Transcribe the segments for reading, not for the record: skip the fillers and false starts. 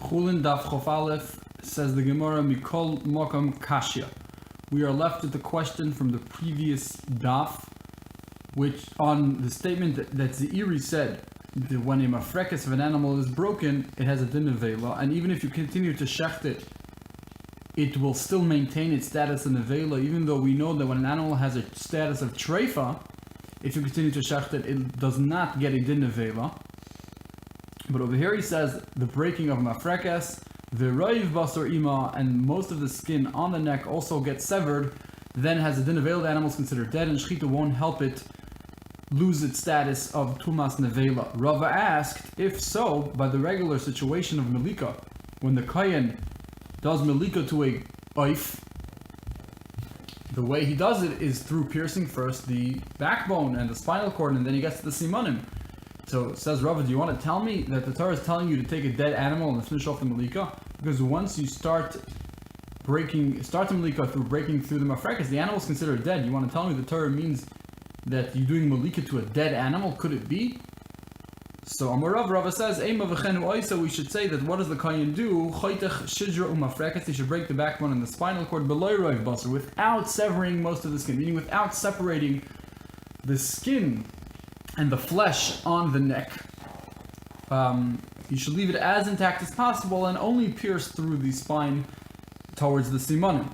Chulin Daf Chof Aleph, says the Gemara, Mikol Mokam Kashya. We are left with the question from the previous Daf, which on the statement that Zeiri said that when a mafrekes of an animal is broken, it has a din of vela, and even if you continue to shecht it, it will still maintain its status in the vela, even though we know that when an animal has a status of treifa, if you continue to shecht it, it does not get a din of vela. But over here he says the breaking of mafrekes, the roiv basar ima, and most of the skin on the neck also gets severed, then has a din of vela. The animal is considered dead, and shechita won't help it lose its status of tumas nevela. Rava asked, if so, by the regular situation of melika, when the kohen does melika to a oif, the way he does it is through piercing first the backbone and the spinal cord, and then he gets to the simanim. So says Rava, do you want to tell me that the Torah is telling you to take a dead animal and finish off the melika? Because once you start the melika through breaking through the mafrekes, the animal is considered dead. You want to tell me the Torah means that you're doing melika to a dead animal? Could it be? So Amarav Rava says, we should say that what does the kohen do? He should break the backbone and the spinal cord without severing most of the skin, meaning without separating the skin and the flesh on the neck. You should leave it as intact as possible and only pierce through the spine towards the simanim.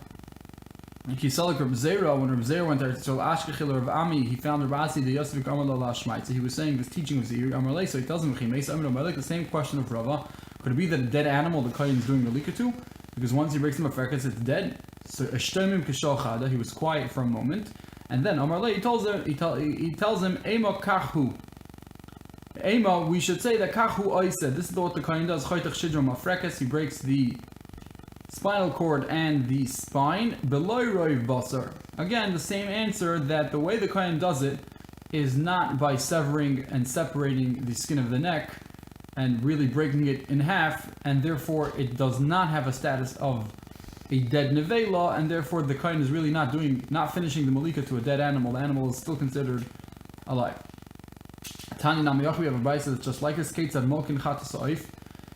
When Rabbi Zera went there to Ashkechil Rav Ami, he found Rav Asi the Yosef Amar Lashmait. So he was saying this teaching of Zeir Amar, so he tells him like the same question of Rava. Could it be that a dead animal the kohen is doing melika to? Because once he breaks him a freckles, it's dead. So Ashtomim Kishal Chada, he was quiet for a moment. And then Amar he tells him, Ema Kachu. Ema, we should say that Kachu Oised. This is what the kohen does. Choytach Shidra Mafrekes. He breaks the spinal cord and the spine. Beloy Roiv Basar. Again, the same answer, that the way the kohen does it is not by severing and separating the skin of the neck and really breaking it in half, and therefore it does not have a status of a dead nevela, and therefore the kohen is really not finishing the malika to a dead animal. The animal is still considered alive. Tani Namayach, we have a brayso that's just like this. Keitzad Molkin Chatas Oif.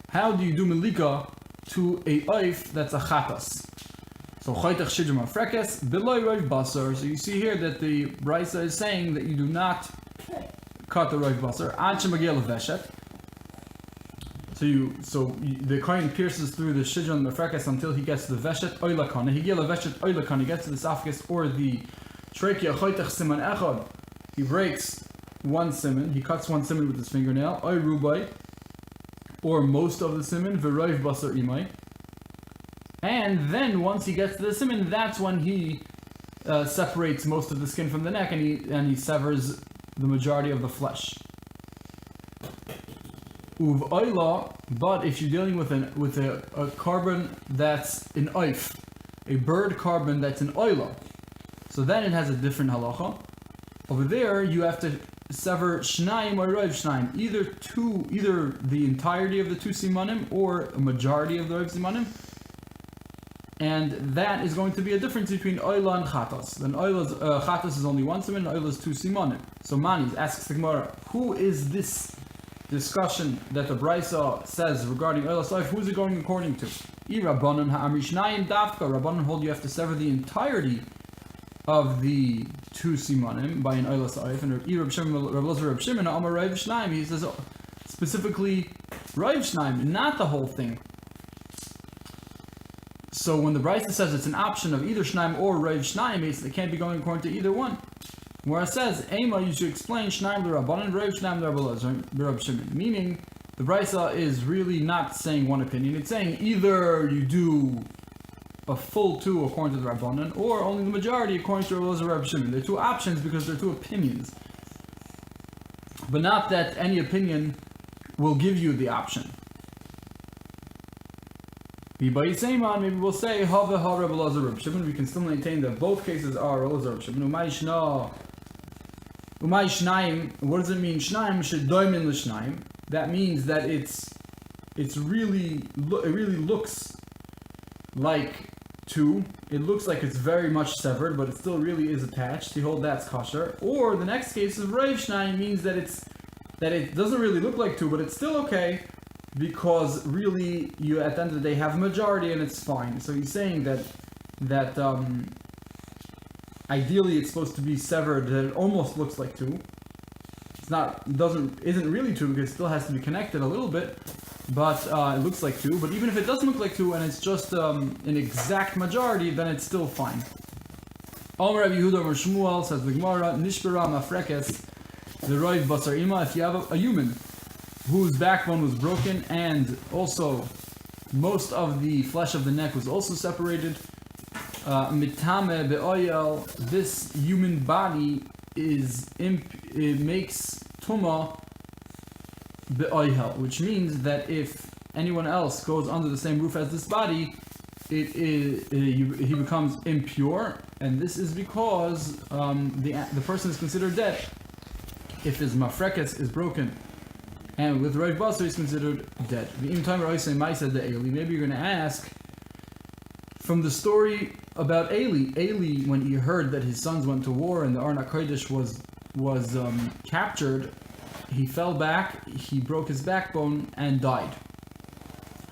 How do you do malika to a oif that's a chatas? So choytach shidra mafrekes beloy roiv basar. So you see here that the brayso is saying that you do not cut the roiv basar ad shemagia leveshet. So the kohen pierces through the shidra and mafrekes until he gets to the veshet oilakana. He gets veshet oilakana. He gets to the esophagus or the trachea. Choytach siman echad. He breaks one siman. He cuts one siman with his fingernail. Oy rubai, or most of the siman. V'roiv basar imay. And then once he gets to the siman, that's when he separates most of the skin from the neck, and he severs the majority of the flesh. Uv oila, but if you're dealing with a carbon that's an oif, a bird carbon that's an oila, so then it has a different halacha. Over there, you have to sever shnaim or roiv shnaim, either the entirety of the two simanim or a majority of the roiv simanim. And that is going to be a difference between oila and chatas. Then chatas is only one siman, and oila is two simanim. So Manis asks the Gemara, who is this discussion that the brayso says regarding oila soif? Who is it going according to? Rabbanon ha'amri shnayim dafka. Rabbanon hold you have to sever the entirety of the two simanim by an oila soif. And Reb Shimon Amar Rav Shnaim, he says specifically Rav Shnaim, not the whole thing. So when the brayso says it's an option of either shnaim or Rav Shnaim, it can't be going according to either one. Where it says Ema, you should explain shnaim l'Rabbanan, Rav Shnaim l'Rab Shimon. Meaning the brayso is really not saying one opinion. It's saying either you do a full two according to the Rabbanan, or only the majority according to Rab Shimon. They're two options because they're two opinions, but not that any opinion will give you the option. Maybe we'll say Hava Ha Reb Elazar Reb Shimon. We can still maintain that both cases are Reb Elazar Reb Shimon. Umay Shnaim. What does it mean? Shnaim shedoimin l'shnaim. That means that it really looks like two. It looks like it's very much severed, but it still really is attached. You hold that's kosher. Or the next case is Rav Shnaim, means that it doesn't really look like two, but it's still okay. because really you at the end of the day have a majority and it's fine. So he's saying that ideally it's supposed to be severed, that it almost looks like two. Isn't really two because it still has to be connected a little bit, but it looks like two. But even if it doesn't look like two and it's just an exact majority, then it's still fine. Rabbi Yehuda Shmuel says the Gemara, Nishbara Mafrekes, the Roiv Basar Ima, if you have a human whose backbone was broken and also most of the flesh of the neck was also separated, Mitame Be'oyel, this human body it makes Tuma Be'oyel, which means that if anyone else goes under the same roof as this body, he becomes impure, and this is because the person is considered dead. If his mafrekes is broken, and with Roiv Basar he's considered dead. Maybe you're going to ask, from the story about Eli, when he heard that his sons went to war and the Arna Kodesh was captured, he fell back, he broke his backbone and died.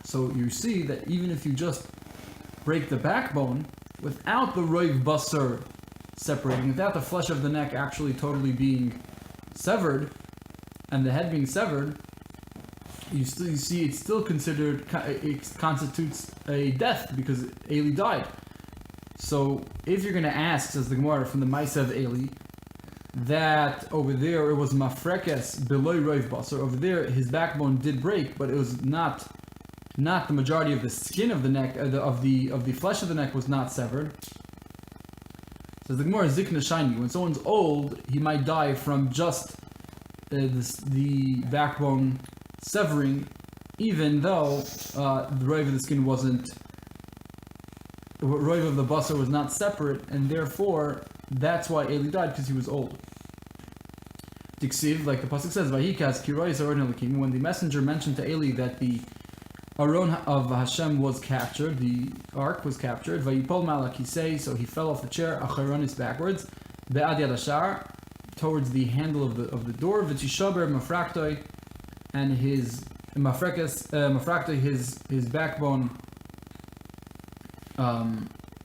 So you see that even if you just break the backbone without the Roiv Basar separating, without the flesh of the neck actually totally being severed and the head being severed, you see it's still considered, it constitutes a death because Eli died. So if you're going to ask, says the Gemara from the Maisa of Eli, that over there it was mafrekes below Roiv Basar, over there his backbone did break, but it was not the majority of the skin of the neck, of the flesh of the neck was not severed. Says the Gemara, Zikna Shiny, when someone's old, he might die from just the backbone severing, even though the Roiv of the skin wasn't, the Roiv of the Basar was not separate, and therefore that's why Eli died, because he was old. Tiksiv, like the pasuk says, Vahikas Kirois Aron Elikim, when the messenger mentioned to Eli that the Aron of Hashem was captured, the ark was captured, Vayipol Malakisei, so he fell off the chair, Acharonis backwards, Be'ad Yad Hashar, towards the handle of the door, V'tishaber Mafraktoi, and his Mafraktoi, his backbone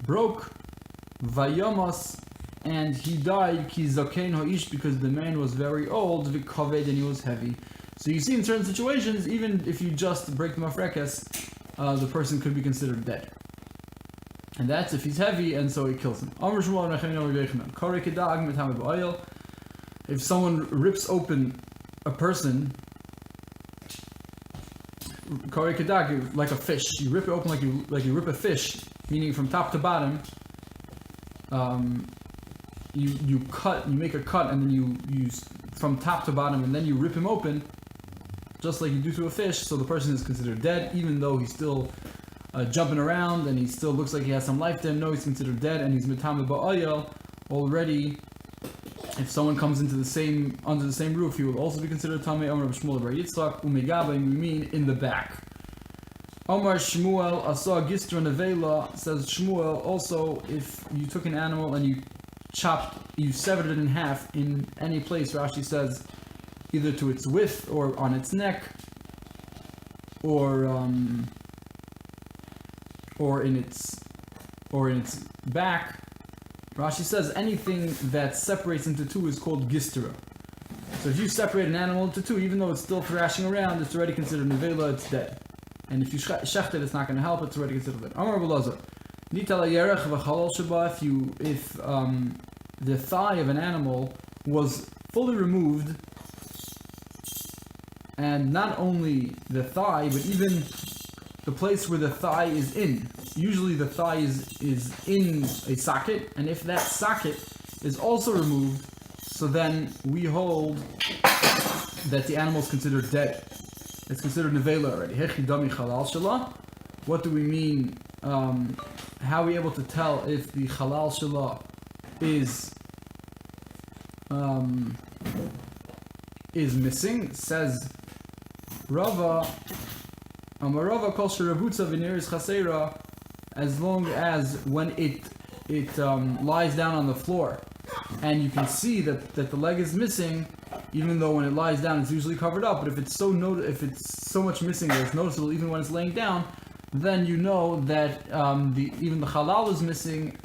broke, Vayomos, and he died, Ki Zakein Ho'ish, because the man was very old, V'kaved, and he was heavy. So you see, in certain situations, even if you just break the mafrekes, the person could be considered dead. And that's if he's heavy, and so it kills him. If someone rips open a person, like a fish, you rip it open like you rip a fish, meaning from top to bottom. You make a cut, and then you from top to bottom, and then you rip him open, just like you do to a fish. So the person is considered dead, even though he's still jumping around and he still looks like he has some life to him. No, he's considered dead, and he's mitame ba'ayel already. If someone comes under the same roof, he will also be considered tamei. Amar Shmuel bar Yitzchak umegaba, we mean in the back. Omar Shmuel asa gistra nevela, says Shmuel, also if you took an animal and you severed it in half in any place, Rashi says, either to its width or on its neck, or in its back. Rashi says anything that separates into two is called gistra. So if you separate an animal into two, even though it's still thrashing around, it's already considered nevela, it's dead. And if you shecht it, it's not going to help, it's already considered dead. Amar Belazar, Nitala yerech v'chalal sheba, if the thigh of an animal was fully removed, and not only the thigh, but even the place where the thigh is in. Usually the thigh is in a socket, and if that socket is also removed, so then we hold that the animal is considered dead. It's considered nevela already. Hechi dami chalal shala. What do we mean? How are we able to tell if the chalal shala is missing? Says Rava, Amarava kol sherabutza v'neris chaseira, as long as when it lies down on the floor and you can see that the leg is missing, even though when it lies down it's usually covered up, but if it's so much missing that it's noticeable even when it's laying down, then you know that even the halal is missing,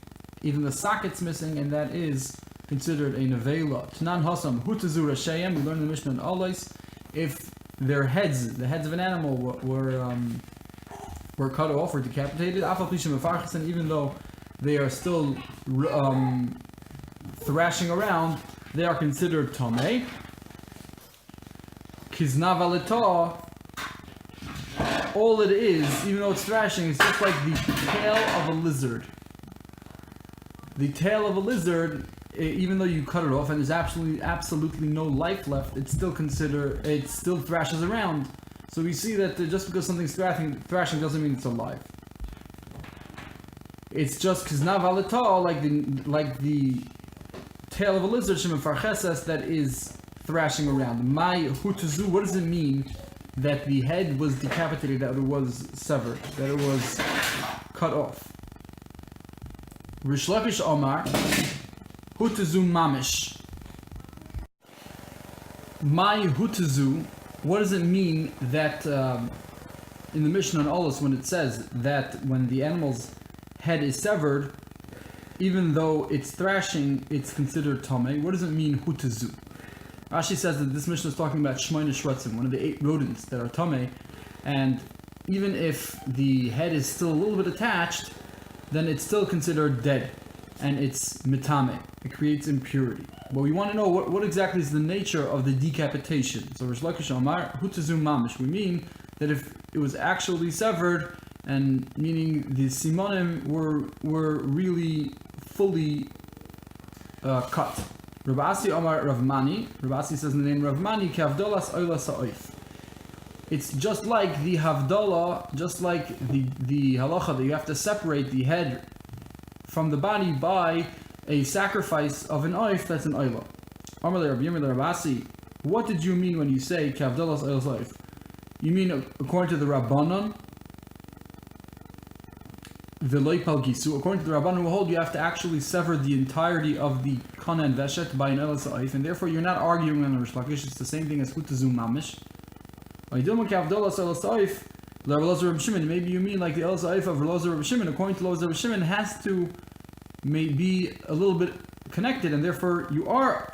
even the socket's missing, and that is considered a nevela. Tanan hasam hutazu rashayim. We learned in the Mishnah in Alais, if their heads, the heads of an animal, were cut off or decapitated, and even though they are still thrashing around, they are considered tomei. Kiznavalita, all it is, even though it's thrashing, it's just like the tail of a lizard. The tail of a lizard, even though you cut it off and there's absolutely no life left, it still thrashes around. So we see that just because something's thrashing doesn't mean it's alive. It's just kiznavalita, like the tail of a lizard, that is thrashing around. My hutuzu, what does it mean that the head was decapitated, that it was severed, that it was cut off? Rish Lakish Omar, hutuzu mamish. My hutuzu, what does it mean that in the Mishnah on Olus, when it says that when the animal's head is severed, even though it's thrashing, it's considered tamei? What does it mean, hutuzu? Rashi says that this Mishnah is talking about shmoyne shratzim, one of the 8 rodents that are tamei, and even if the head is still a little bit attached, then it's still considered dead, and it's mitame. It creates impurity. But we want to know what exactly is the nature of the decapitation. So Rish Lakish Amar, hutuzu mamish. We mean that if it was actually severed, and meaning the simonim were really fully cut. Rabbi Asi Amar Ravmani. Rabbi Asi says in the name Ravmani, Kavdolas Oila Sa'oif. It's just like the Havdalah, just like the halacha that you have to separate the head from the body by a sacrifice of an oif, that's an oila. Amar le Rabbi Yomi le Rabbi Asi, what did you mean when you say Kavdolas Oila Sa'oif? You mean according to the Rabbanon? According to the Rabbanon who hold you have to actually sever the entirety of the kana and veshet by an oila sa'if, and therefore you're not arguing on the Rish Lakish. It's the same thing as hutuzu mamish. Maybe you mean like the oila sa'if of Rabbi Shimon. According to Rabbi Shimon, has to be a little bit connected, and therefore you are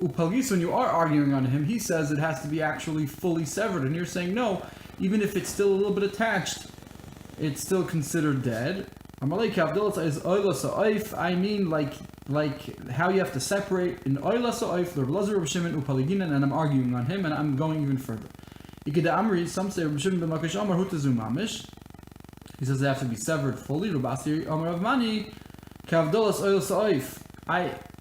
upalgis when you are arguing on him. He says it has to be actually fully severed, and you're saying no, even if it's still a little bit attached, it's still considered dead. I mean like how you have to separate in oila sa'if, the Rabbi Shimon upaliginan, and I'm arguing on him, and I'm going even further. Some say Rabbi Shimon ben Lakish Amar hutuzu mamish. He says they have to be severed fully. Rabbi Asi Amar Ravmani kavdolas oila sa'if.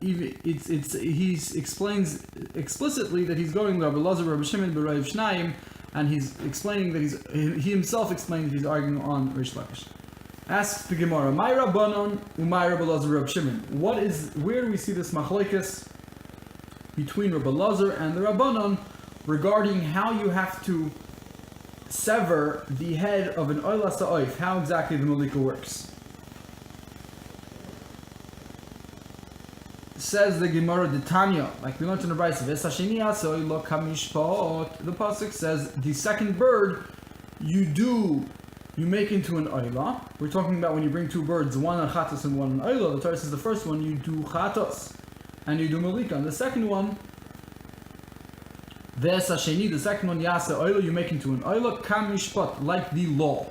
He explains explicitly that he's going to Rabbi Shimon b'Rav Shnayim, and he's explaining that he himself explains that he's arguing on Rish Lakish. Asks the Gemara, my Rabbanon umay Rabbi Elazar Rab Shimon. Where do we see this machlokes between Rabbi Elazar and the Rabbanon regarding how you have to sever the head of an oila sa'if? How exactly the malika works? Says the Gemara, the Tanya, like we learned in the Brayso, the pasuk says the second bird you make into an oila. We're talking about when you bring 2 birds, one on chatos and one on oila. The Torah says the first one you do chatos and you do malika, and the second one, the second one yasa oila, you make into an oila kam mishpat, like the law.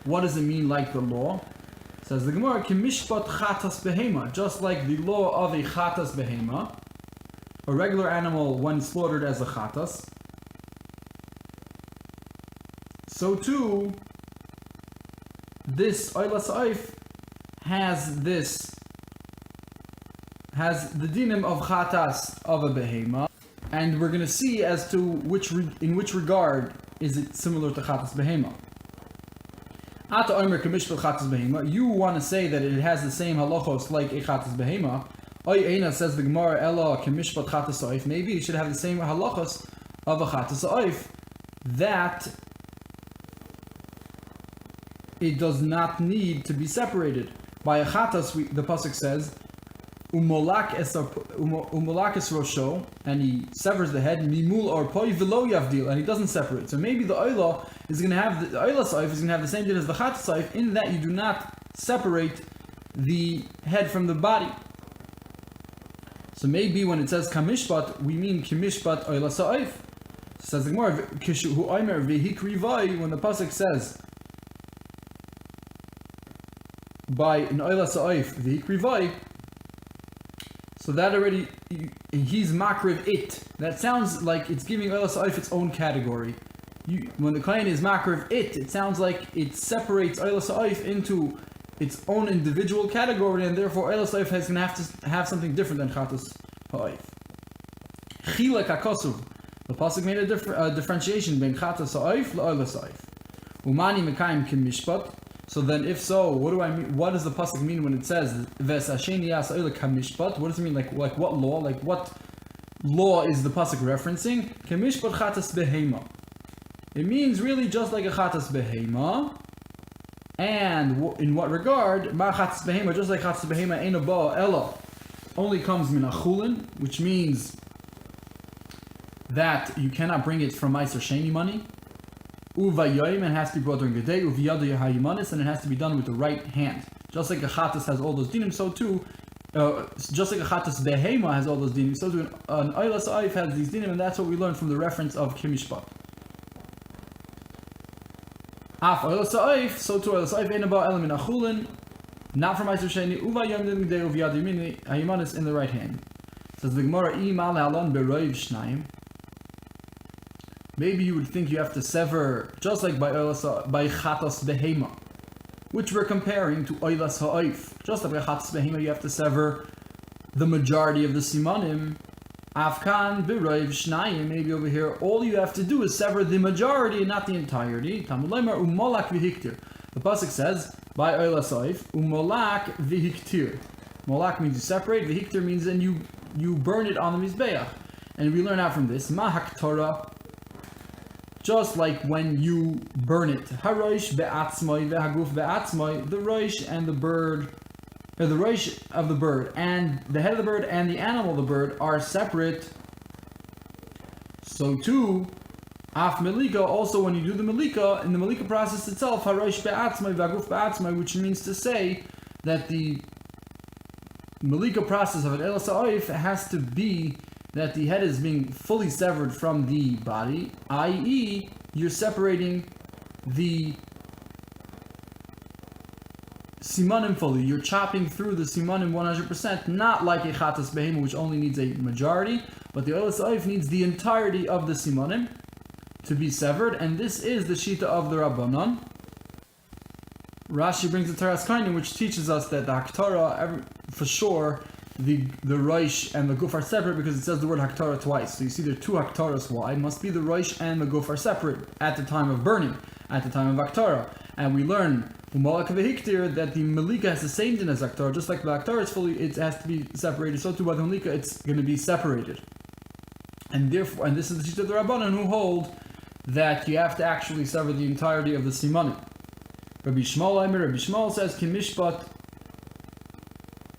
What does it mean, like the law? Says the Gemara, Kimishpat chatas behema, just like the law of a chatas behema, a regular animal when slaughtered as a chatas. So too, this oila sa'if has the dinim of chatas of a behema, and we're going to see as to in which regard is it similar to chatas behema. You want to say that it has the same halachos like a chatas behema. Says the Gemara, Ella kemishpat chatas sa'if. Maybe it should have the same halachos of a chatas sa'if, that it does not need to be separated. By a chatas, the pasuk says, umolakes rosho, and he severs the head, mimul or poi velo yavdil, and he doesn't separate. So maybe the oila is going to have the oila saif is going to have the same din as the chat saif, in that you do not separate the head from the body. So maybe when it says kamishpat, we mean kamishpat oila saif. Says the Gemara, kishu oimer vehikri vai, when the pasuk says by an oila saif vehikri vai, so that already, he's makriv it. That sounds like it's giving oila saif its own category. When the kohen is makriv it sounds like it separates oila saif into its own individual category, and therefore oila saif is going to have to have something different than chatas ha'if. Chilek hakosuv. The pasuk made a differentiation between chatas ha'if la'oila saif. Umani mekayim kimishpat. So then, if so, what do I mean? What does the pasuk mean when it says "Ves Hasheni yas oila kamishpat"? What does it mean? Like what law? Like what law is the pasuk referencing? Kamishpat chatas behema. It means really just like a chatas behema. And in what regard? Ma chatas behema, just like chatas behema, ein ba ella, only comes min chulin, which means that you cannot bring it from meiser sheni money. Uva yoim, and has to be brought during the day. Uviyadu yahayimanis, and it has to be done with the right hand. Just like a chatas has all those dinim, so too, just like a chatas behema has all those dinim, so too an oila saif has these dinim, and that's what we learn from the reference of kimishpat. Af oila saif, so too oila saif ein ba ela min chulin, not from meiser sheni. Uva yoim during the day. Uviyadu yahayimanis in the right hand. Says the Gemara, imal halon beroiv shnayim. Maybe you would think you have to sever, just like by chatas behema, which we're comparing to oilas ha'if. Just like by chatas behema, you have to sever the majority of the simanim. Afkan b'roiv shnayim. Maybe over here, all you have to do is sever the majority and not the entirety. Talmud Leimer umolak v'hiktir. The pasuk says by oilas ha'if umolak v'hiktir. Molak means you separate. V'hiktir means then you burn it on the mizbeach. And we learn out from this mahak Torah. Just like when you burn it, haroish be'atzmai ve'haguf be'atzmai, the roish and the bird, or the roish of the bird and the head of the bird and the animal of the bird are separate. So too, af melika, also when you do the melika, in the melika process itself, haroish be'atzmai ve'haguf be'atzmai, which means to say that the melika process of an el sa'if has to be that the head is being fully severed from the body, i.e., you're separating the simanim fully. You're chopping through the simanim 100%, not like a chatas behema, which only needs a majority, but the oil saif needs the entirety of the simanim to be severed, and this is the shita of the Rabbanon. Rashi brings the Taras Kainim, which teaches us that the Haktara, for sure, the Roish and the Guf are separate because it says the word Haktara twice. So you see there are two Haktaras. Why? It must be the Roish and the Guf are separate at the time of burning, at the time of Haktara. And we learn from Malak Vehiktir that the Malika has the same din as Haktara, just like the Haktara is fully, it has to be separated. So too by the Malika, it's going to be separated. And therefore, and this is the Shita of the Rabbanan who hold that you have to actually sever the entirety of the Simanim. Rabbi Shmuel says, Kimishpat.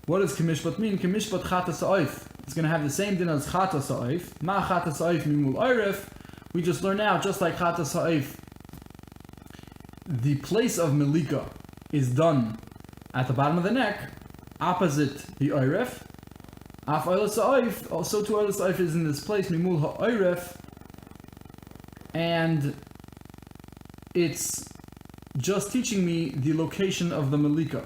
What does Kimishpat mean? Kimishpat chatas ha'if. It's going to have the same din as chatas ha'if. Ma chatas ha'if mimul oiref. We just learned now, just like chatas ha'if, the place of melika is done at the bottom of the neck, opposite the oiref. Af oilas ha'if, also too oilas ha'if is in this place, mimul ha'oiref, and it's just teaching me the location of the melika.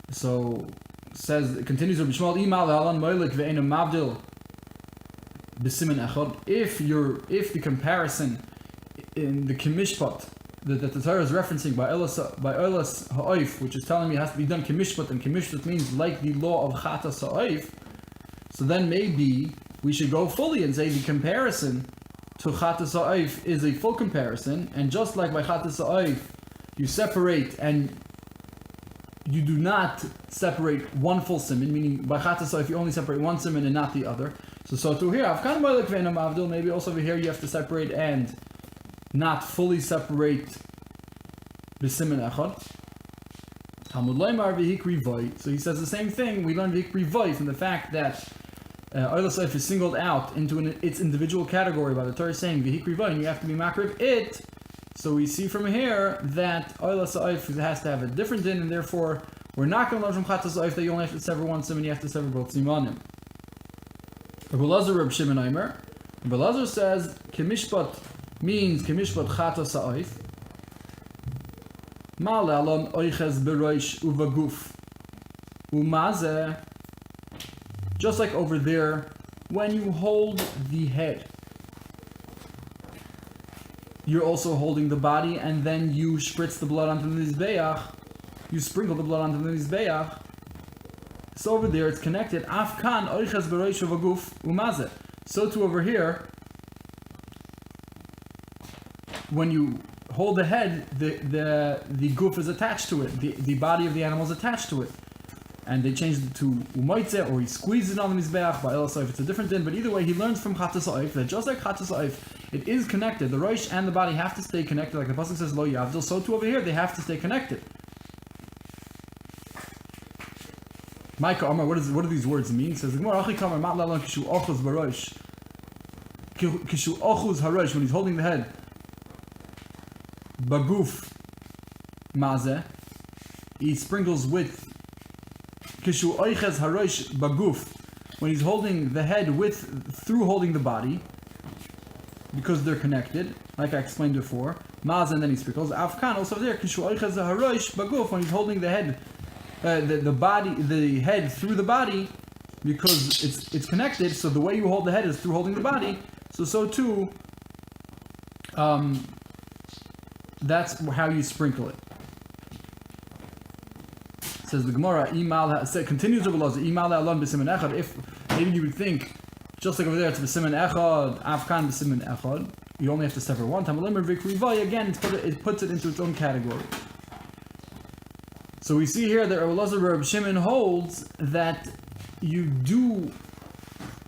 So, says, it continues, Rabbi Shmuel, imal halan moilik ve'enu mavdil b'simen echad. If the comparison in the kimishpat that the Torah is referencing by oilas ha'oif, which is telling me it has to be done kimishpat, and kimishpat means like the law of chatas ha'oif, so then maybe we should go fully and say the comparison to chatas ha'oif is a full comparison, and just like by chatas ha'oif, you separate and you do not separate one full siman, meaning by chatas ha'oif you only separate one siman and not the other. So to here, maybe also over here you have to separate and not fully separate b'siman echad. Talmud Leimar v'hikri voy. So he says the same thing. We learned v'hikri voy from the fact that Oila Saif is singled out into its individual category by the Torah saying v'hikri voy, and you have to be makriv it. So we see from here that Oila Saif has to have a different din, and therefore we're not going to learn from Chatas Saif that you only have to sever one sim and you have to sever both simanim. Rabbi Elazar Reb Shimon Aimer. Rabbi Elazar says Kemishpat means Kemishpat Chatas Saif. Ma'alon oiches beroish uvaguf umazeh. Just like over there, when you hold the head, you're also holding the body, and then you spritz the blood onto the mizbeach. You sprinkle the blood onto the mizbeach. So over there, it's connected. Afkan oiches beroish uvaguf umazeh. So too over here, when you hold the head, the goof is attached to it. The body of the animal is attached to it. And they changed it to umoitze, or he squeezes it on the mizbeach. By Elasayif, it's a different din. But either way, he learns from Chatas Saif that just like Chatas Saif, it is connected. The roish and the body have to stay connected. Like the pasuk says, Lo Yavdil. So too over here, they have to stay connected. Micah Omar, what do these words mean? It says, when he's holding the head, baguf mazeh, he sprinkles with kishu oiches harosh baguf, when he's holding the head through holding the body, because they're connected, like I explained before. Mazeh, and then he sprinkles. Afkan also there kishu oiches harosh baguf, when he's holding the head, the head through the body, because it's connected. So the way you hold the head is through holding the body. So too. That's how you sprinkle it. Says the Gemara, continues Rabbi Elazar, if maybe you would think, just like over there, it's b'simen echad, afkan b'simen echad, you only have to sever one time. Again, it puts it into its own category. So we see here that Rabbi Elazar Reb Shimon holds that you do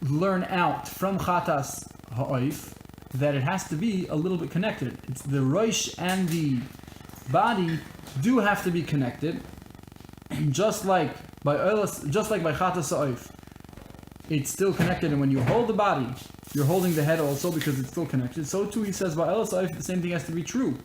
learn out from Chatas Ha'oif that it has to be a little bit connected. It's the roish and the body do have to be connected, just like by Chatas Saif, it's still connected. And when you hold the body, you're holding the head also because it's still connected. So too, he says by Saif, the same thing has to be true.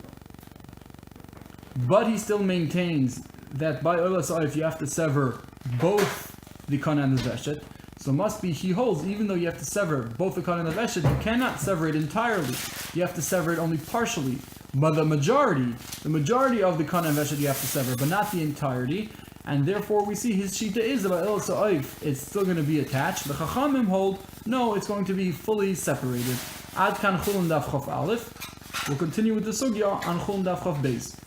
But he still maintains that by Saif you have to sever both the kana and the veshet. So must be, he holds, even though you have to sever both the kana and the veshet, you cannot sever it entirely. You have to sever it only partially. But the majority of the kana and veshet you have to sever, but not the entirety. And therefore we see his shita is about El Sa'if, it's still going to be attached. The Chachamim hold, no, it's going to be fully separated. Ad kan Chulin Daf Chof Aleph. We'll continue with the sugya on Chulin Daf Chof Beis.